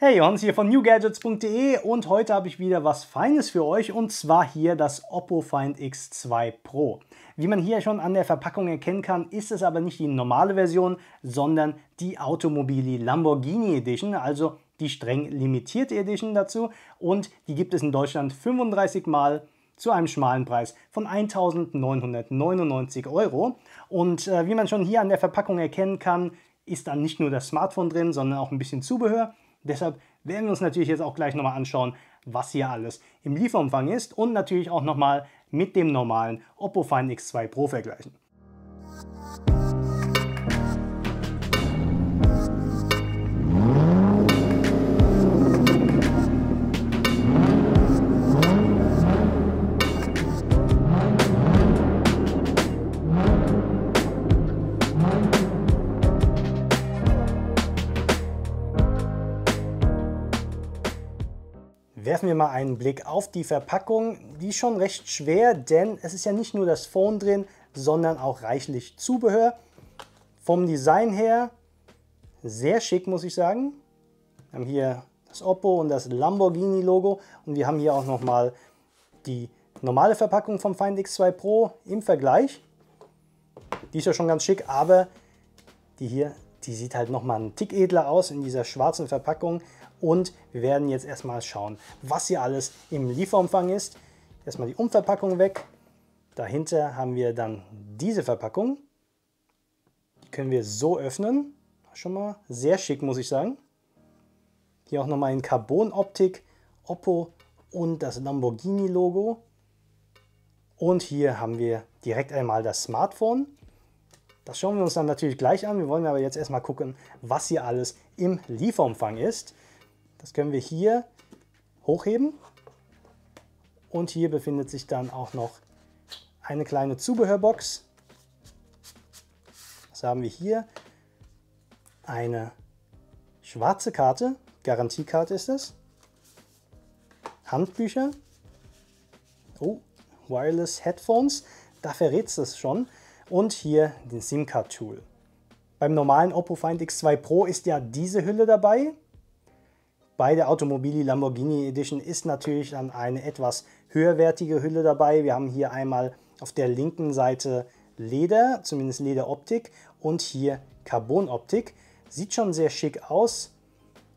Hey, Johannes hier von newgadgets.de und heute habe ich wieder was Feines für euch und zwar hier das Oppo Find X2 Pro. Wie man hier schon an der Verpackung erkennen kann, ist es aber nicht die normale Version, sondern die Automobili Lamborghini Edition, also die streng limitierte Edition dazu, und die gibt es in Deutschland 35 Mal zu einem schmalen Preis von 1.999 €. Und wie man schon hier an der Verpackung erkennen kann, ist dann nicht nur das Smartphone drin, sondern auch ein bisschen Zubehör. Deshalb werden wir uns natürlich jetzt auch gleich nochmal anschauen, was hier alles im Lieferumfang ist und natürlich auch nochmal mit dem normalen Oppo Find X2 Pro vergleichen. Werfen wir mal einen Blick auf die Verpackung. Die ist schon recht schwer, denn es ist ja nicht nur das Phone drin, sondern auch reichlich Zubehör. Vom Design her sehr schick, muss ich sagen. Wir haben hier das Oppo und das Lamborghini Logo und wir haben hier auch nochmal die normale Verpackung vom Find X2 Pro im Vergleich. Die ist ja schon ganz schick, aber die hier, die sieht halt nochmal einen Tick edler aus in dieser schwarzen Verpackung. Und wir werden jetzt erstmal schauen, was hier alles im Lieferumfang ist. Erstmal die Umverpackung weg. Dahinter haben wir dann diese Verpackung. Die können wir so öffnen. Schon mal sehr schick, muss ich sagen. Hier auch nochmal in Carbon-Optik, Oppo und das Lamborghini-Logo. Und hier haben wir direkt einmal das Smartphone. Das schauen wir uns dann natürlich gleich an. Wir wollen aber jetzt erstmal gucken, was hier alles im Lieferumfang ist. Das können wir hier hochheben und hier befindet sich dann auch noch eine kleine Zubehörbox. Was haben wir hier? Eine schwarze Karte, Garantiekarte ist es. Handbücher. Oh, Wireless Headphones, da verrät es schon. Und hier den SIM-Card-Tool. Beim normalen Oppo Find X2 Pro ist ja diese Hülle dabei. Bei der Automobili Lamborghini Edition ist natürlich dann eine etwas höherwertige Hülle dabei. Wir haben hier einmal auf der linken Seite Leder, zumindest Lederoptik, und hier Carbonoptik. Sieht schon sehr schick aus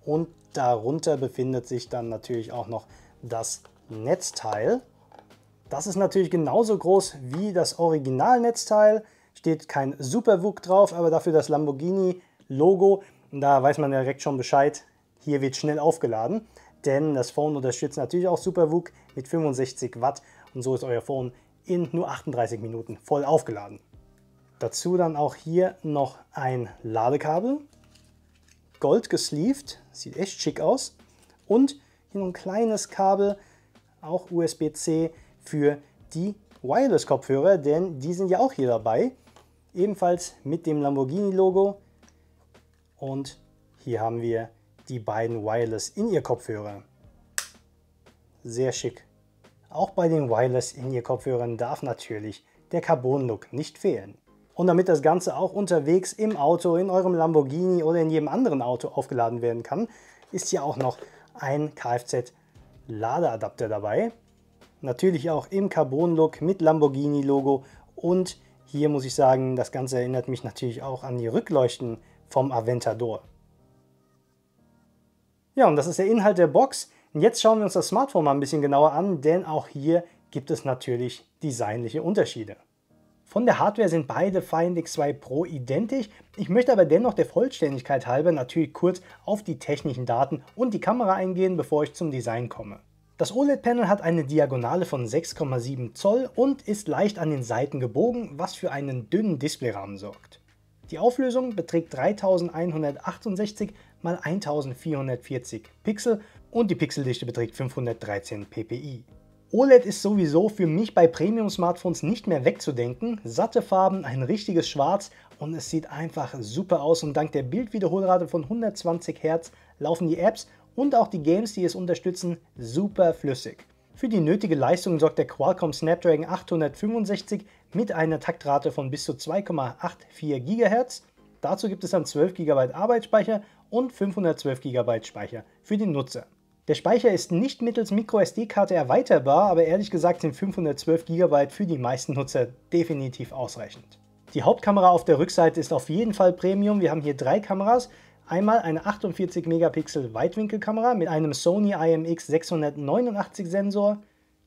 und darunter befindet sich dann natürlich auch noch das Netzteil. Das ist natürlich genauso groß wie das Originalnetzteil. Steht kein SuperVOOC drauf, aber dafür das Lamborghini Logo. Und da weiß man direkt schon Bescheid. Hier wird schnell aufgeladen, denn das Phone unterstützt natürlich auch SuperVOOC mit 65 Watt und so ist euer Phone in nur 38 Minuten voll aufgeladen. Dazu dann auch hier noch ein Ladekabel, gold gesleeved, sieht echt schick aus, und hier noch ein kleines Kabel, auch USB-C für die Wireless-Kopfhörer, denn die sind ja auch hier dabei, ebenfalls mit dem Lamborghini-Logo, und hier haben wir die beiden Wireless In-Ear-Kopfhörer. Sehr schick. Auch bei den Wireless In-Ear-Kopfhörern darf natürlich der Carbon-Look nicht fehlen. Und damit das Ganze auch unterwegs im Auto, in eurem Lamborghini oder in jedem anderen Auto aufgeladen werden kann, ist hier auch noch ein Kfz-Ladeadapter dabei. Natürlich auch im Carbon-Look mit Lamborghini-Logo, und hier muss ich sagen, das Ganze erinnert mich natürlich auch an die Rückleuchten vom Aventador. Ja, und das ist der Inhalt der Box. Und jetzt schauen wir uns das Smartphone mal ein bisschen genauer an, denn auch hier gibt es natürlich designliche Unterschiede. Von der Hardware sind beide Find X2 Pro identisch. Ich möchte aber dennoch der Vollständigkeit halber natürlich kurz auf die technischen Daten und die Kamera eingehen, bevor ich zum Design komme. Das OLED-Panel hat eine Diagonale von 6,7 Zoll und ist leicht an den Seiten gebogen, was für einen dünnen Displayrahmen sorgt. Die Auflösung beträgt 3168 x 1440 Pixel und die Pixeldichte beträgt 513 ppi. OLED ist sowieso für mich bei Premium-Smartphones nicht mehr wegzudenken. Satte Farben, ein richtiges Schwarz und es sieht einfach super aus, und dank der Bildwiederholrate von 120 Hz laufen die Apps und auch die Games, die es unterstützen, super flüssig. Für die nötige Leistung sorgt der Qualcomm Snapdragon 865 mit einer Taktrate von bis zu 2,84 GHz. Dazu gibt es dann 12 GB Arbeitsspeicher und 512 GB Speicher für den Nutzer. Der Speicher ist nicht mittels MicroSD-Karte erweiterbar, aber ehrlich gesagt sind 512 GB für die meisten Nutzer definitiv ausreichend. Die Hauptkamera auf der Rückseite ist auf jeden Fall Premium. Wir haben hier 3 Kameras. Einmal eine 48 Megapixel Weitwinkelkamera mit einem Sony IMX689 Sensor.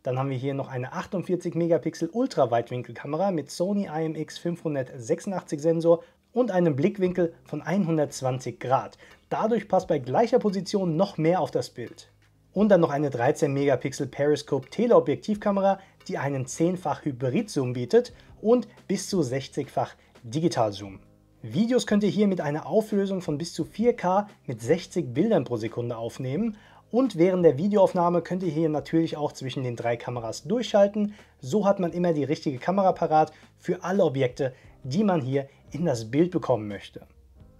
Dann haben wir hier noch eine 48 Megapixel Ultraweitwinkelkamera mit Sony IMX586 Sensor und einem Blickwinkel von 120 Grad. Dadurch passt bei gleicher Position noch mehr auf das Bild. Und dann noch eine 13 Megapixel Periscope Teleobjektivkamera, die einen 10-fach Hybrid-Zoom bietet und bis zu 60-fach Digital-Zoom. Videos könnt ihr hier mit einer Auflösung von bis zu 4K mit 60 Bildern pro Sekunde aufnehmen und während der Videoaufnahme könnt ihr hier natürlich auch zwischen den 3 Kameras durchschalten. So hat man immer die richtige Kamera parat für alle Objekte, die man hier in das Bild bekommen möchte.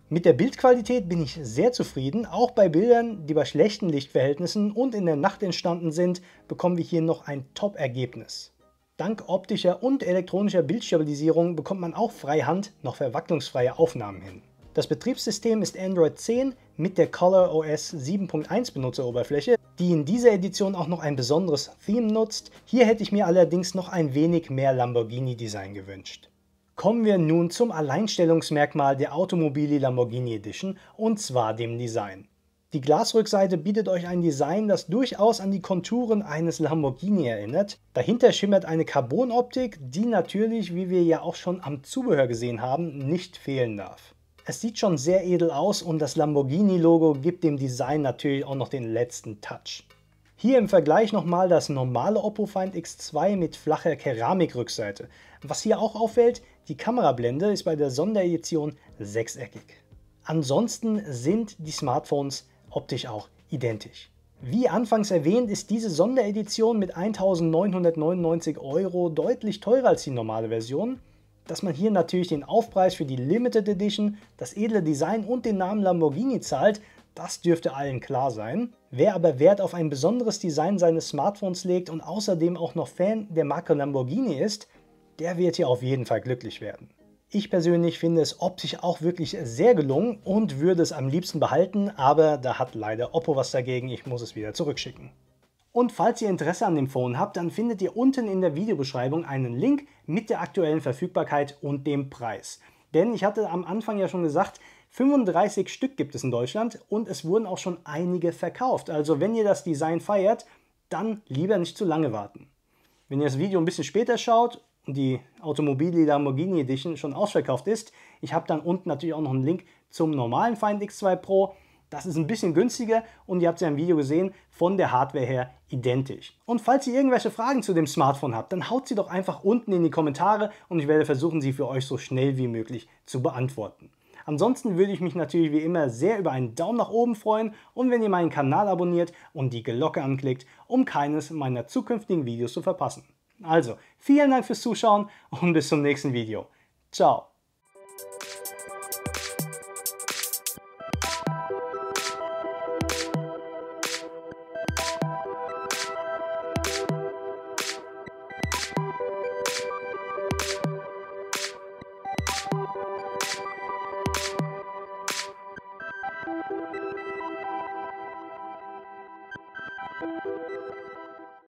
Mit der Bildqualität bin ich sehr zufrieden. Auch bei Bildern, die bei schlechten Lichtverhältnissen und in der Nacht entstanden sind, bekommen wir hier noch ein Top-Ergebnis. Dank optischer und elektronischer Bildstabilisierung bekommt man auch freihand noch verwacklungsfreie Aufnahmen hin. Das Betriebssystem ist Android 10 mit der ColorOS 7.1 Benutzeroberfläche, die in dieser Edition auch noch ein besonderes Theme nutzt. Hier hätte ich mir allerdings noch ein wenig mehr Lamborghini-Design gewünscht. Kommen wir nun zum Alleinstellungsmerkmal der Automobili Lamborghini Edition, und zwar dem Design. Die Glasrückseite bietet euch ein Design, das durchaus an die Konturen eines Lamborghini erinnert. Dahinter schimmert eine Carbonoptik, die natürlich, wie wir ja auch schon am Zubehör gesehen haben, nicht fehlen darf. Es sieht schon sehr edel aus und das Lamborghini-Logo gibt dem Design natürlich auch noch den letzten Touch. Hier im Vergleich nochmal das normale Oppo Find X2 mit flacher Keramikrückseite. Was hier auch auffällt, die Kamerablende ist bei der Sonderedition sechseckig. Ansonsten sind die Smartphones optisch auch identisch. Wie anfangs erwähnt, ist diese Sonderedition mit 1.999 € deutlich teurer als die normale Version. Dass man hier natürlich den Aufpreis für die Limited Edition, das edle Design und den Namen Lamborghini zahlt, das dürfte allen klar sein. Wer aber Wert auf ein besonderes Design seines Smartphones legt und außerdem auch noch Fan der Marke Lamborghini ist, der wird hier auf jeden Fall glücklich werden. Ich persönlich finde es optisch auch wirklich sehr gelungen und würde es am liebsten behalten, aber da hat leider Oppo was dagegen, ich muss es wieder zurückschicken. Und falls ihr Interesse an dem Phone habt, dann findet ihr unten in der Videobeschreibung einen Link mit der aktuellen Verfügbarkeit und dem Preis. Denn ich hatte am Anfang ja schon gesagt, 35 Stück gibt es in Deutschland und es wurden auch schon einige verkauft. Also wenn ihr das Design feiert, dann lieber nicht zu lange warten. Wenn ihr das Video ein bisschen später schaut und die Automobili Lamborghini Edition schon ausverkauft ist, ich habe dann unten natürlich auch noch einen Link zum normalen Find X2 Pro. Das ist ein bisschen günstiger und ihr habt es ja im Video gesehen, von der Hardware her identisch. Und falls ihr irgendwelche Fragen zu dem Smartphone habt, dann haut sie doch einfach unten in die Kommentare und ich werde versuchen, sie für euch so schnell wie möglich zu beantworten. Ansonsten würde ich mich natürlich wie immer sehr über einen Daumen nach oben freuen und wenn ihr meinen Kanal abonniert und die Glocke anklickt, um keines meiner zukünftigen Videos zu verpassen. Also, vielen Dank fürs Zuschauen und bis zum nächsten Video. Ciao!